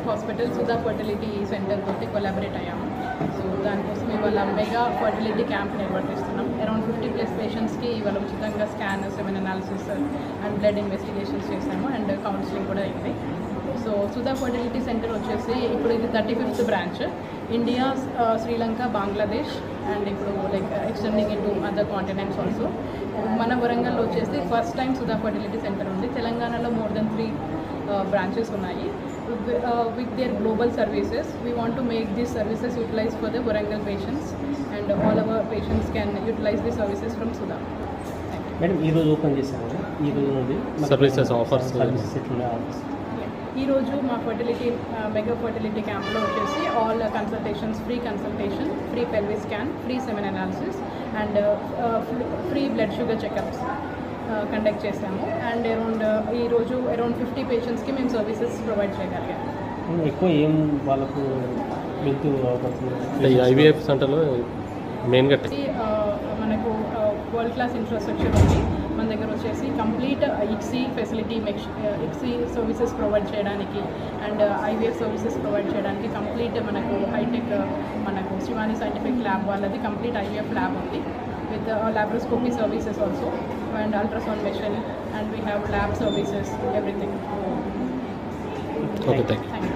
Hospital Sudha fertility centre తోటి collaborate అయ్యాము. So దానికోసం ఇవాళ మెగా ఫర్టిలిటీ క్యాంప్ నిర్వర్తిస్తున్నాం. అరౌండ్ 50+ పేషెంట్స్కి ఇవాళ ఉచితంగా scan, semen analysis and blood investigations చేసాము అండ్ కౌన్సిలింగ్ కూడా అయింది. సో సుధా ఫర్టిలిటీ సెంటర్ వచ్చేసి ఇప్పుడు ఇది 35th branch. India, Sri Lanka, Bangladesh and ఇప్పుడు like extending in to other continents also. మన వరంగల్లో వచ్చేసి first time Sudha fertility centre ఉంది. తెలంగాణలో మోర్ దెన్ 3 branches ఉన్నాయి. With their global services, we want to make these services utilized for the Warangal patients, and all our patients can utilize the services from Sudha. Madam ఈ రోజు open చేశారు. ఈ రోజు నుండి services offers ఈరోజు మా fertility mega fertility క్యాంప్లో వచ్చేసి all consultations, free consultation, free pelvis scan, free semen analysis and free blood sugar checkups conduct చేసాము. అండ్ ఈరోజు అరౌండ్ 50 పేషెంట్స్కి మేము సర్వీసెస్ ప్రొవైడ్ చేయగలిగాము. ఎక్కువ ఏం వాళ్ళకు వెళ్తూ ఐవీఎఫ్ సెంటర్లో మెయిన్గా మనకు వరల్డ్ క్లాస్ ఇన్ఫ్రాస్ట్రక్చర్ ఉంది. మన దగ్గర వచ్చేసి complete ICSI facility, ICSI services provide చేయడానికి అండ్ ఐవీఎఫ్ సర్వీసెస్ ప్రొవైడ్ చేయడానికి కంప్లీట్ మనకు హైటెక్, మనకు శివాని సైంటిఫిక్ ల్యాబ్ వాళ్ళది కంప్లీట్ ఐవీఎఫ్ ల్యాబ్ ఉంది with laparoscopy services also and ultrasound machine, and we have lab services, everything. Okay, thank you.